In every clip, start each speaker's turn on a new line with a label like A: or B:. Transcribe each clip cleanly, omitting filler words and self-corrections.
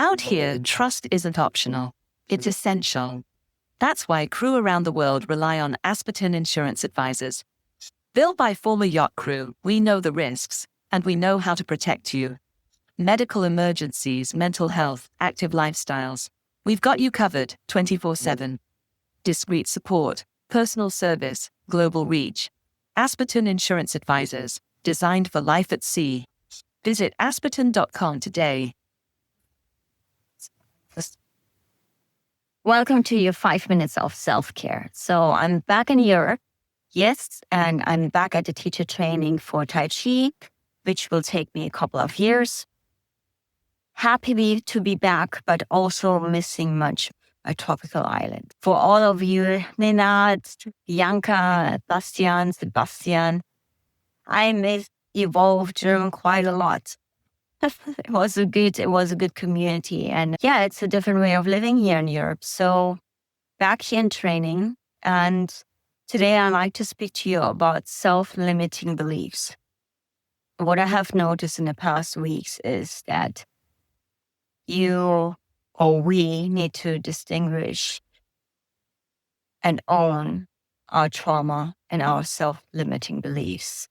A: Out here, trust isn't optional. It's essential. That's why crew around the world rely on Asperton Insurance Advisors. Built by former yacht crew, we know the risks, and we know how to protect you. Medical emergencies, mental health, active lifestyles. We've got you covered 24/7. Discreet support, personal service, global reach. Asperton Insurance Advisors, designed for life at sea. Visit asperton.com today.
B: Welcome to your 5 minutes of self-care. So I'm back in Europe, yes, and I'm back at the teacher training for Tai Chi, which will take me a couple of years. Happy to be back, but also missing much a tropical island. For all of you, Nenad, Bianca, Bastian, Sebastian, I miss Evolve German quite a lot. It was a good community. And yeah, it's a different way of living here in Europe. So back here in training. And today I'd like to speak to you about self-limiting beliefs. What I have noticed in the past weeks is that you or we need to distinguish and own our trauma and our self-limiting beliefs,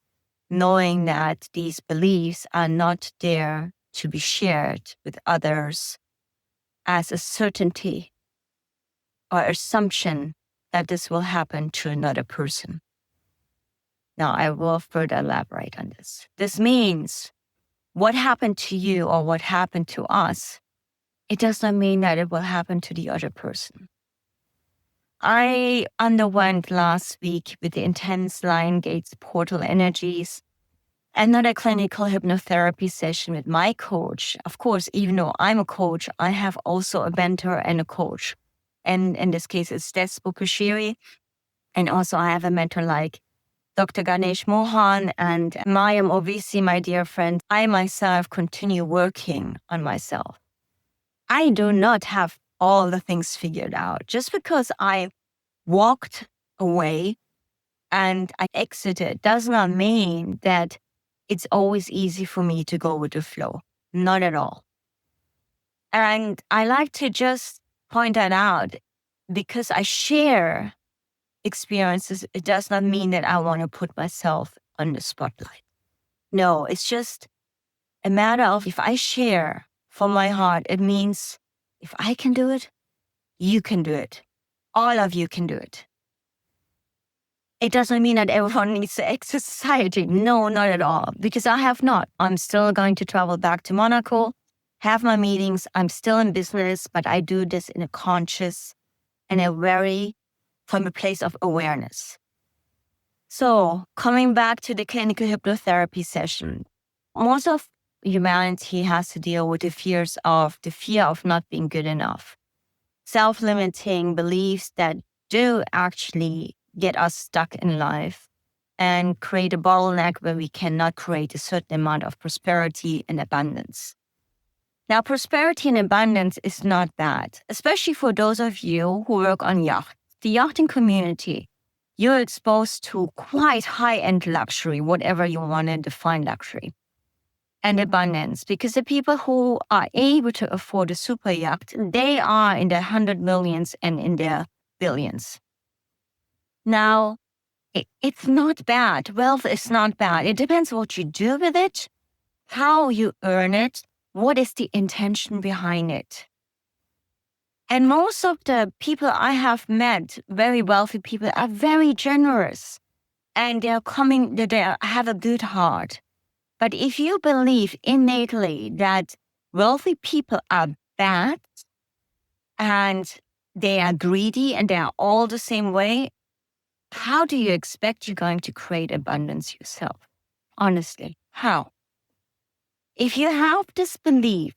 B: knowing that these beliefs are not there to be shared with others as a certainty or assumption that this will happen to another person. Now, I will further elaborate on this. This means what happened to you or what happened to us, it does not mean that it will happen to the other person. I underwent last week with the intense Lion Gates portal energies another clinical hypnotherapy session with my coach. Of course, even though I'm a coach, I have also a mentor and a coach. And in this case, it's Des Bukashiri. And also I have a mentor like Dr. Ganesh Mohan and Mayam Ovisi, my dear friend. I myself continue working on myself. I do not have all the things figured out. Just because I walked away and I exited does not mean that it's always easy for me to go with the flow. Not at all. And I like to just point that out because I share experiences. It does not mean that I want to put myself on the spotlight. No, it's just a matter of if I share from my heart, it means if I can do it, you can do it. All of you can do it. It doesn't mean that everyone needs to exit society. No, not at all. Because I have not. I'm still going to travel back to Monaco, have my meetings. I'm still in business, but I do this in a conscious and from a place of awareness. So coming back to the clinical hypnotherapy session, most of humanity has to deal with the fear of not being good enough. Self-limiting beliefs that do actually get us stuck in life and create a bottleneck where we cannot create a certain amount of prosperity and abundance. Now, prosperity and abundance is not bad, especially for those of you who work on yachts. The yachting community, you're exposed to quite high-end luxury, whatever you want to define luxury, and abundance, because the people who are able to afford a super yacht, they are in the 100 millions and in their billions. Now, it's not bad. Wealth is not bad. It depends what you do with it, how you earn it, what is the intention behind it. And most of the people I have met, very wealthy people, are very generous. And they have a good heart. But if you believe innately that wealthy people are bad and they are greedy and they are all the same way, how do you expect you're going to create abundance yourself? Honestly, how? If you have this belief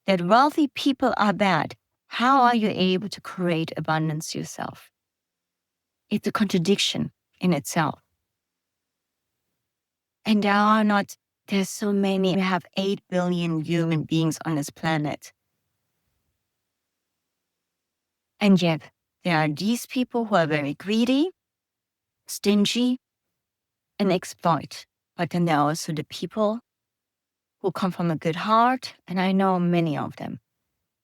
B: that wealthy people are bad, how are you able to create abundance yourself? It's a contradiction in itself. And there's so many. We have 8 billion human beings on this planet. And yet, there are these people who are very greedy, stingy, and exploit. But then there are also the people who come from a good heart, and I know many of them.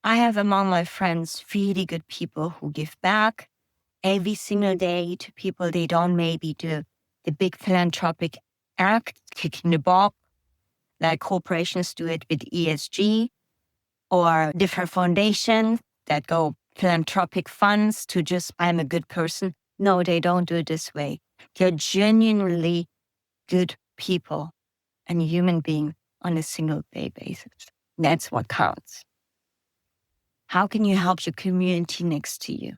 B: I have among my friends really good people who give back every single day to people they don't maybe do the big philanthropic act, kicking the box, like corporations do it with ESG, or different foundations that go philanthropic funds to just, I'm a good person. No, they don't do it this way. They're genuinely good people and human beings on a single day basis. That's what counts. How can you help your community next to you?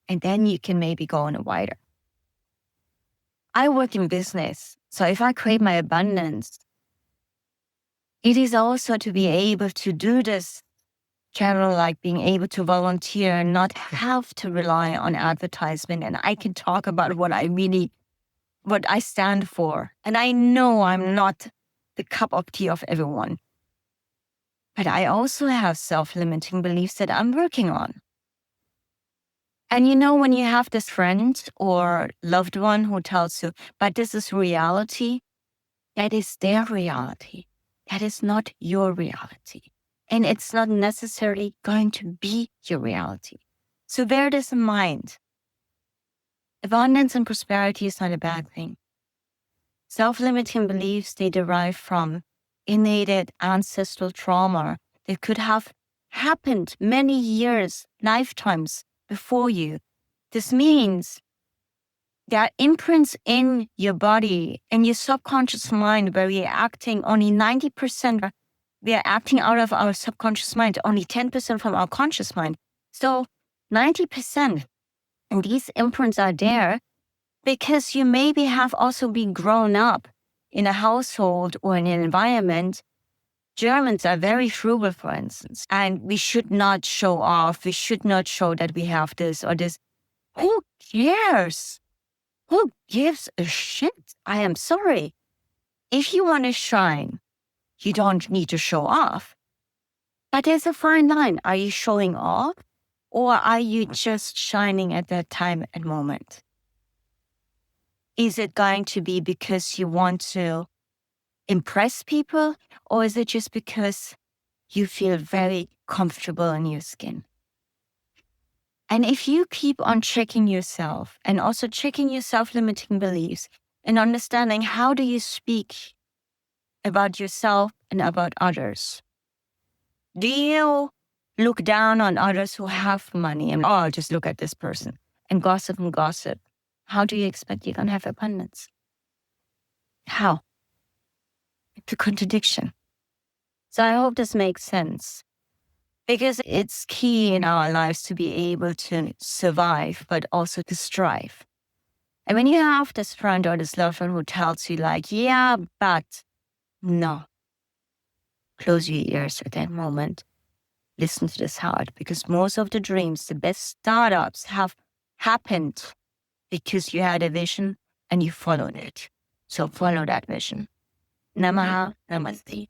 B: And then you can maybe go on a wider. I work in business. So if I create my abundance, it is also to be able to do this channel, like being able to volunteer and not have to rely on advertisement. And I can talk about what I stand for. And I know I'm not the cup of tea of everyone. But I also have self-limiting beliefs that I'm working on. And when you have this friend or loved one who tells you, but this is reality, that is their reality. That is not your reality. And it's not necessarily going to be your reality. So bear this in mind. Abundance and prosperity is not a bad thing. Self-limiting beliefs, they derive from innate ancestral trauma that could have happened many years, lifetimes before you. This means there are imprints in your body and your subconscious mind where we are acting only 90%. We are acting out of our subconscious mind, only 10% from our conscious mind. So 90%. And these imprints are there because you maybe have also been grown up in a household or in an environment. Germans are very frugal, for instance, and we should not show off. We should not show that we have this or this. Who cares? Who gives a shit? I am sorry. If you want to shine, you don't need to show off. But there's a fine line. Are you showing off or are you just shining at that time and moment? Is it going to be because you want to impress people, or is it just because you feel very comfortable in your skin? And if you keep on checking yourself and also checking your self-limiting beliefs and understanding how do you speak about yourself and about others? Do you look down on others who have money and, just look at this person and gossip and gossip? How do you expect you're going to have abundance? How? It's a contradiction. So I hope this makes sense. Because it's key in our lives to be able to survive, but also to strive. And when you have this friend or this loved one who tells you like, yeah, but no. Close your ears at that moment. Listen to this heart, because most of the dreams, the best startups have happened because you had a vision and you followed it. So follow that vision. Namaha, namaste.